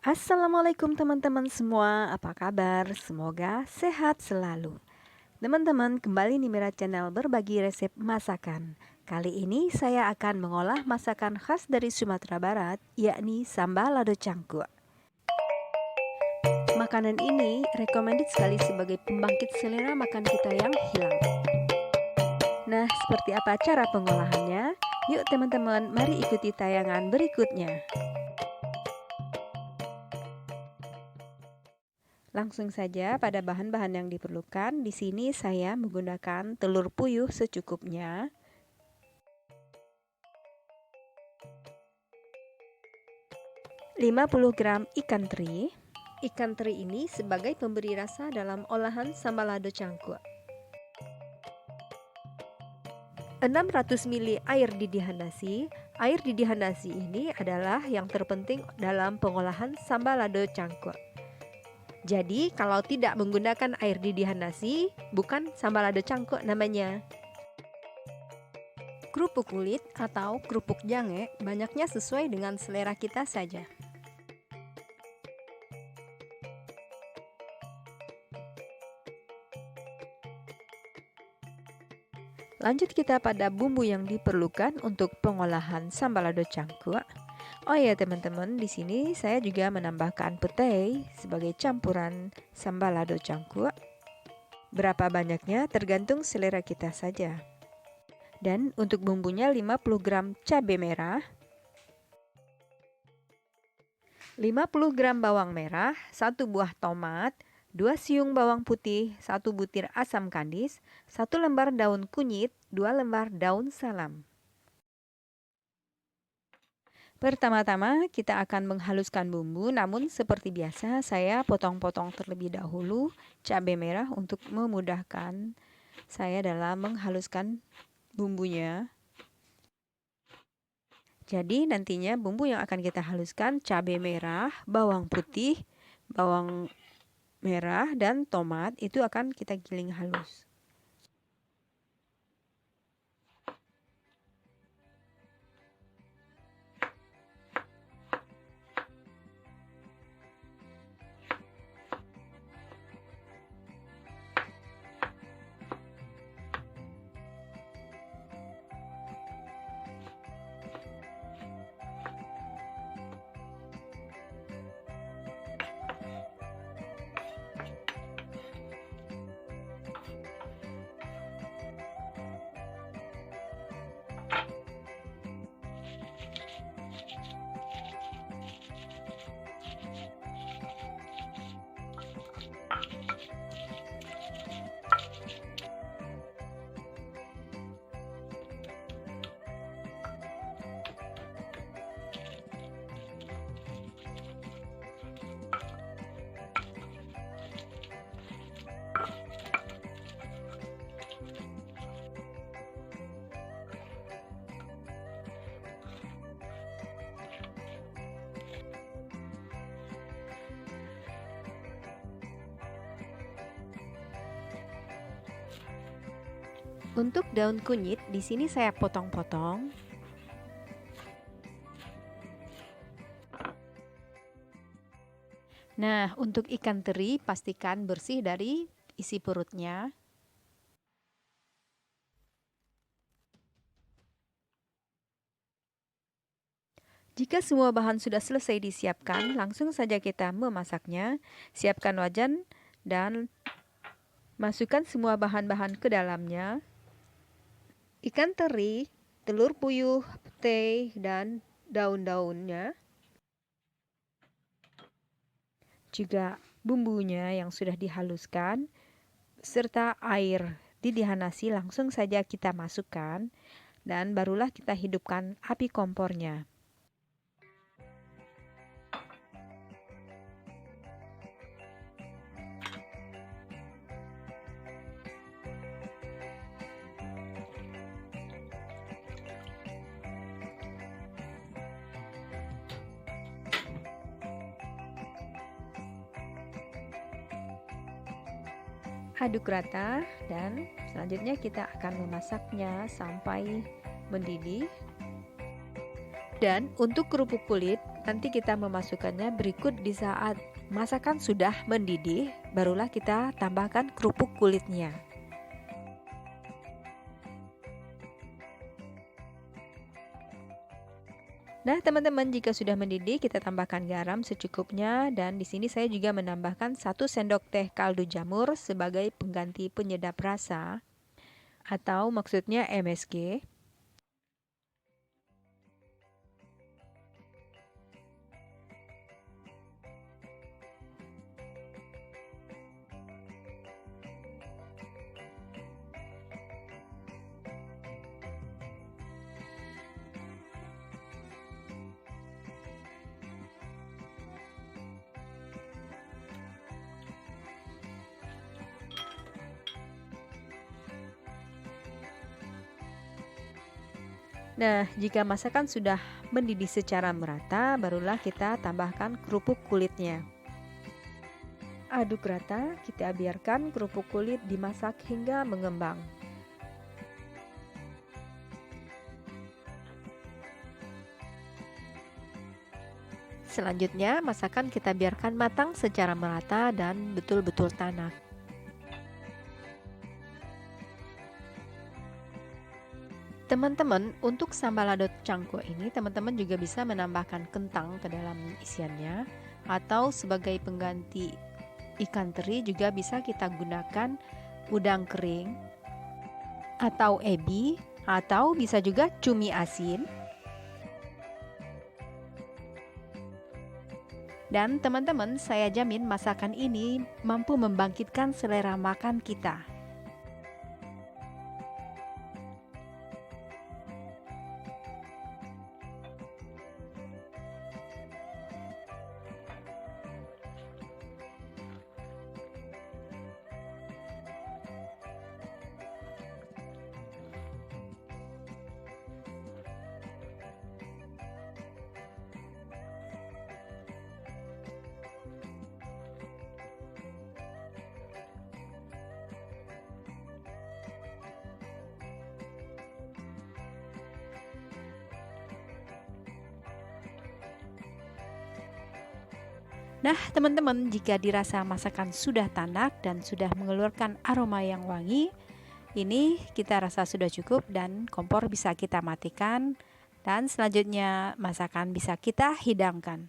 Assalamualaikum teman-teman semua, apa kabar? Semoga sehat selalu. Teman-teman, kembali di Mira Channel berbagi resep masakan. Kali ini saya akan mengolah masakan khas dari Sumatera Barat, yakni sambal lado cangkuk. Makanan ini recommended sekali sebagai pembangkit selera makan kita yang hilang. Nah, seperti apa cara pengolahannya? Yuk teman-teman, mari ikuti tayangan berikutnya. Langsung saja pada bahan-bahan yang diperlukan. Di sini saya menggunakan telur puyuh secukupnya, 50 gram ikan teri. Ikan teri ini sebagai pemberi rasa dalam olahan sambal lado cangkuk. 600 ml air didih nasi. Air didih nasi ini adalah yang terpenting dalam pengolahan sambal lado cangkuk. Jadi kalau tidak menggunakan air didih nasi, bukan sambal lado cangkuk namanya. Kerupuk kulit atau kerupuk jange banyaknya sesuai dengan selera kita saja. Lanjut kita pada bumbu yang diperlukan untuk pengolahan sambal lado cangkuk. Oh ya teman-teman, di sini saya juga menambahkan petai sebagai campuran sambal lado cangkuk. Berapa banyaknya tergantung selera kita saja. Dan untuk bumbunya 50 gram cabai merah, 50 gram bawang merah, 1 buah tomat, 2 siung bawang putih, 1 butir asam kandis, 1 lembar daun kunyit, 2 lembar daun salam. Pertama-tama kita akan menghaluskan bumbu, namun seperti biasa saya potong-potong terlebih dahulu cabai merah untuk memudahkan saya dalam menghaluskan bumbunya. Jadi nantinya bumbu yang akan kita haluskan cabai merah, bawang putih, bawang merah, dan tomat itu akan kita giling halus. Untuk daun kunyit di sini saya potong-potong. Nah, untuk ikan teri pastikan bersih dari isi perutnya. Jika semua bahan sudah selesai disiapkan, langsung saja kita memasaknya. Siapkan wajan dan masukkan semua bahan-bahan ke dalamnya. Ikan teri, telur puyuh, petai, dan daun-daunnya. Juga bumbunya yang sudah dihaluskan, serta air didih nasi langsung saja kita masukkan. Dan barulah kita hidupkan api kompornya. Aduk rata dan selanjutnya kita akan memasaknya sampai mendidih. Dan untuk kerupuk kulit, nanti kita memasukkannya berikut di saat masakan sudah mendidih, barulah kita tambahkan kerupuk kulitnya. Nah, teman-teman, jika sudah mendidih, kita tambahkan garam secukupnya, dan di sini saya juga menambahkan 1 sendok teh kaldu jamur sebagai pengganti penyedap rasa atau maksudnya MSG. Nah, jika masakan sudah mendidih secara merata, barulah kita tambahkan kerupuk kulitnya. Aduk rata, kita biarkan kerupuk kulit dimasak hingga mengembang. Selanjutnya, masakan kita biarkan matang secara merata dan betul-betul tanak. Teman-teman, untuk sambal lado cangkuk ini teman-teman juga bisa menambahkan kentang ke dalam isiannya, atau sebagai pengganti ikan teri juga bisa kita gunakan udang kering atau ebi, atau bisa juga cumi asin. Dan teman-teman, saya jamin masakan ini mampu membangkitkan selera makan kita. Nah, teman-teman, jika dirasa masakan sudah tanak dan sudah mengeluarkan aroma yang wangi, ini kita rasa sudah cukup dan kompor bisa kita matikan, dan selanjutnya masakan bisa kita hidangkan.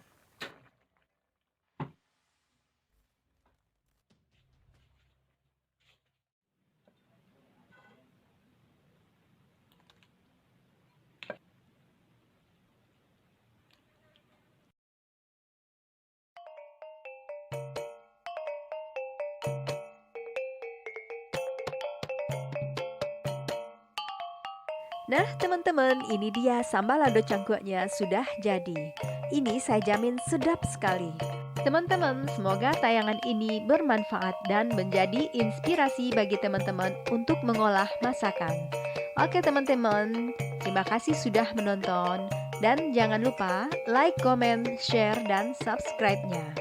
Nah, teman-teman, ini dia sambal lado cangkuknya sudah jadi. Ini saya jamin sedap sekali. Teman-teman, semoga tayangan ini bermanfaat dan menjadi inspirasi bagi teman-teman untuk mengolah masakan. Oke teman-teman, terima kasih sudah menonton. Dan jangan lupa like, comment, share, dan subscribe-nya.